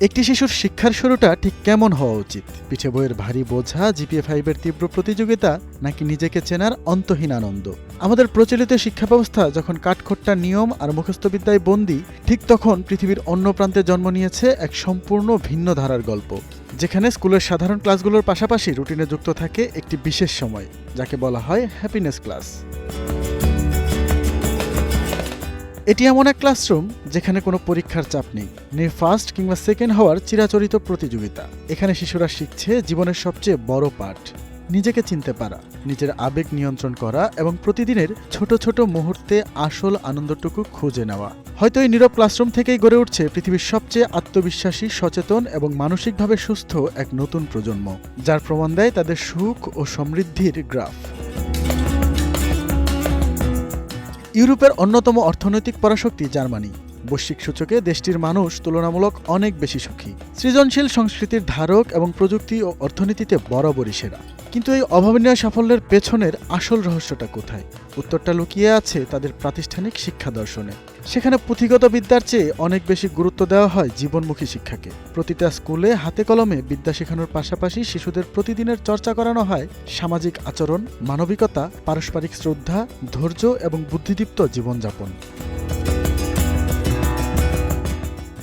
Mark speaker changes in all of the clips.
Speaker 1: একটি শিশুর শিক্ষার শুরুটা ঠিক কেমন হওয়া উচিত? পিঠে বইয়ের ভারী বোঝা, জিপিএ 5-এর তীব্র প্রতিযোগিতা, নাকি নিজেকে চেনার অন্তহীন আনন্দ? আমাদের প্রচলিত শিক্ষা ব্যবস্থা যখন কাঠখোট্টা নিয়ম আর মুখস্থবিদ্যায় বন্দী, ঠিক তখন পৃথিবীর অন্য প্রান্তে জন্ম নিয়েছে এক সম্পূর্ণ ভিন্ন ধারার গল্প, যেখানে স্কুলের সাধারণ ক্লাসগুলোর পাশাপাশি রুটিনে যুক্ত থাকে একটি বিশেষ সময়, যাকে বলা হয় হ্যাপিনেস ক্লাস। এটি এমন এক ক্লাসরুম যেখানে কোনো পরীক্ষার চাপ নেই, ফার্স্ট কিংবা সেকেন্ড হওয়ার চিরাচরিত প্রতিযোগিতা। এখানে শিশুরা শিখছে জীবনের সবচেয়ে বড় পাঠ, নিজেকে চিনতে পারা, নিজের আবেগ নিয়ন্ত্রণ করা এবং প্রতিদিনের ছোট ছোট মুহূর্তে আসল আনন্দটুকু খুঁজে নেওয়া। হয়তো এই নীরব ক্লাসরুম থেকেই গড়ে উঠছে পৃথিবীর সবচেয়ে আত্মবিশ্বাসী, সচেতন এবং মানসিকভাবে সুস্থ এক নতুন প্রজন্ম, যার প্রমাণ দেয় তাদের সুখ ও সমৃদ্ধির গ্রাফ। ইউরোপের অন্যতম অর্থনৈতিক পরাশক্তি জার্মানি। বৈশ্বিক সূচকে দেশটির মানুষ তুলনামূলক অনেক বেশি সুখী, সৃজনশীল সংস্কৃতির ধারক এবং প্রযুক্তি ও অর্থনীতিতে বরাবরই সেরা। কিন্তু এই অভাবনীয় সাফল্যের পেছনের আসল রহস্যটা কোথায়? উত্তরটা লুকিয়ে আছে তাদের প্রাতিষ্ঠানিক শিক্ষা দর্শনে। সেখানে পুঁথিগত বিদ্যার চেয়ে অনেক বেশি গুরুত্ব দেওয়া হয় জীবনমুখী শিক্ষাকে। প্রতিটা স্কুলে হাতে কলমে বিদ্যা শেখানোর পাশাপাশি শিশুদের প্রতিদিনের চর্চা করানো হয় সামাজিক আচরণ, মানবিকতা, পারস্পরিক শ্রদ্ধা, ধৈর্য এবং বুদ্ধিদীপ্ত জীবনযাপন।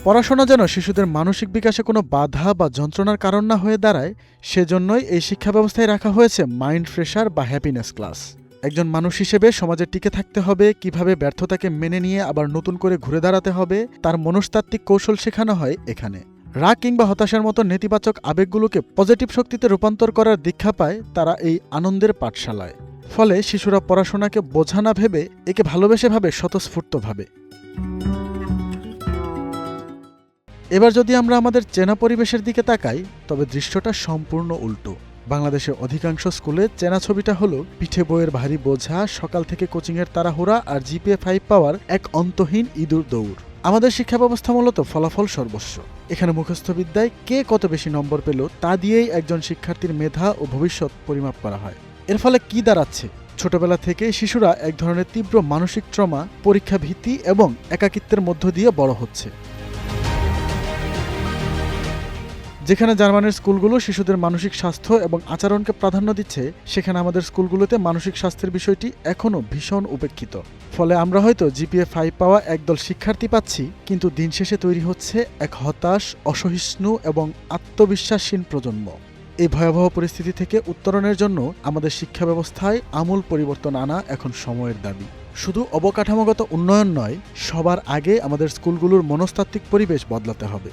Speaker 1: পড়াশোনা যেন শিশুদের মানসিক বিকাশে কোনো বাধা বা যন্ত্রণার কারণ না হয়ে দাঁড়ায়, সেজন্যই এই শিক্ষা ব্যবস্থায় রাখা হয়েছে মাইন্ড ফ্রেশার বা হ্যাপিনেস ক্লাস। একজন মানুষ হিসেবে সমাজে টিকে থাকতে হবে, কিভাবে ব্যর্থতাকে মেনে নিয়ে আবার নতুন করে ঘুরে দাঁড়াতে হবে, তার মনস্তাত্ত্বিক কৌশল শেখানো হয় এখানে। রাগ কিংবা হতাশার মতো নেতিবাচক আবেগগুলোকে পজিটিভ শক্তিতে রূপান্তর করার দীক্ষা পায় তারা এই আনন্দের পাঠশালায়। ফলে শিশুরা পড়াশোনাকে বোঝা না ভেবে একে ভালোবেসে ভাবে, স্বতঃস্ফূর্তভাবে। এবার যদি আমরা আমাদের চেনা পরিবেশের দিকে তাকাই, তবে দৃশ্যটা সম্পূর্ণ উল্টো। বাংলাদেশের অধিকাংশ স্কুলে চেনা ছবিটা হলো পিঠে বইয়ের ভারী বোঝা, সকাল থেকে কোচিংয়ের তাড়াহুড়া আর জিপিএ 5 পাওয়ার এক অন্তহীন ইঁদুর দৌড়। আমাদের শিক্ষা ব্যবস্থা মূলত ফলাফল সর্বস্ব। এখানে মুখস্থবিদ্যায় কে কত বেশি নম্বর পেল তা দিয়েই একজন শিক্ষার্থীর মেধা ও ভবিষ্যৎ পরিমাপ করা হয়। এর ফলে কি দাঁড়াচ্ছে? ছোটবেলা থেকে শিশুরা এক ধরনের তীব্র মানসিক ট্রমা, পরীক্ষা ভীতি এবং একাকিত্বের মধ্য দিয়ে বড় হচ্ছে। যেখানে জার্মানির স্কুলগুলো শিশুদের মানসিক স্বাস্থ্য এবং আচরণকে প্রাধান্য দিচ্ছে, সেখানে আমাদের স্কুলগুলোতে মানসিক স্বাস্থ্যের বিষয়টি এখনও ভীষণ উপেক্ষিত। ফলে আমরা হয়তো জিপিএ 5 পাওয়া একদল শিক্ষার্থী পাচ্ছি, কিন্তু দিন শেষে তৈরি হচ্ছে এক হতাশ, অসহিষ্ণু এবং আত্মবিশ্বাসহীন প্রজন্ম। এই ভয়াবহ পরিস্থিতি থেকে উত্তরণের জন্য আমাদের শিক্ষা ব্যবস্থায় আমূল পরিবর্তন আনা এখন সময়ের দাবি। শুধু অবকাঠামোগত উন্নয়ন নয়, সবার আগে আমাদের স্কুলগুলোর মনস্তাত্ত্বিক পরিবেশ বদলাতে হবে।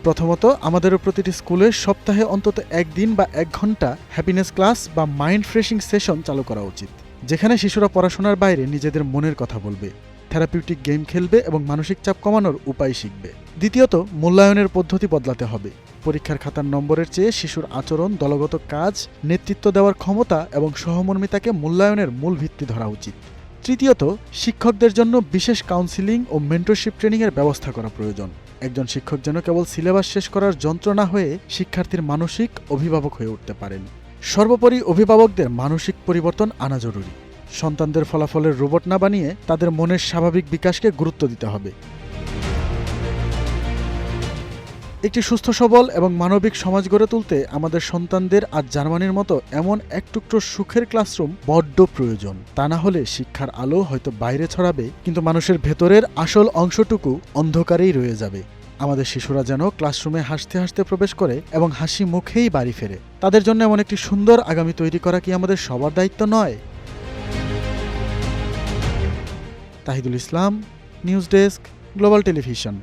Speaker 1: প্রথমত, আমাদেরও প্রতিটি স্কুলে সপ্তাহে অন্তত একদিন বা 1 ঘন্টা হ্যাপিনেস ক্লাস বা মাইন্ড ফ্রেশিং সেশন চালু করা উচিত, যেখানে শিশুরা পড়াশোনার বাইরে নিজেদের মনের কথা বলবে, থেরাপিউটিক গেম খেলবে এবং মানসিক চাপ কমানোর উপায় শিখবে। দ্বিতীয়ত, মূল্যায়নের পদ্ধতি বদলাতে হবে। পরীক্ষার খাতার নম্বরের চেয়ে শিশুর আচরণ, দলগত কাজ, নেতৃত্ব দেওয়ার ক্ষমতা এবং সহমর্মিতাকে মূল্যায়নের মূল ভিত্তি ধরা উচিত। তৃতীয়ত, শিক্ষকদের জন্য বিশেষ কাউন্সিলিং ও মেন্টরশিপ ট্রেনিংয়ের ব্যবস্থা করা প্রয়োজন। একজন শিক্ষক যেন কেবল সিলেবাস শেষ করার যন্ত্র না হয়ে শিক্ষার্থীর মানসিক অভিভাবক হয়ে উঠতে পারেন। সর্বোপরি, অভিভাবকদের মানসিক পরিবর্তন আনা জরুরি। সন্তানদের ফলাফলের রোবট না বানিয়ে তাদের মনের স্বাভাবিক বিকাশকে গুরুত্ব দিতে হবে। একটি সুস্থ, সবল এবং মানবিক সমাজ গড়ে তুলতে আমাদের সন্তানদের আজ জার্মানির মতো এমন এক টুকরো সুখের ক্লাসরুম বড্ড প্রয়োজন। তা না হলে শিক্ষার আলো হয়তো বাইরে ছড়াবে, কিন্তু মানুষের ভেতরের আসল অংশটুকু অন্ধকারেই রয়ে যাবে। আমাদের শিশুরা যেন ক্লাসরুমে হাসতে হাসতে প্রবেশ করে এবং হাসি মুখেই বাড়ি ফেরে। তাদের জন্য এমন একটি সুন্দর আগামী তৈরি করা কি আমাদের সবার দায়িত্ব নয়? তাহিদুল ইসলাম, নিউজ ডেস্ক, গ্লোবাল টেলিভিশন।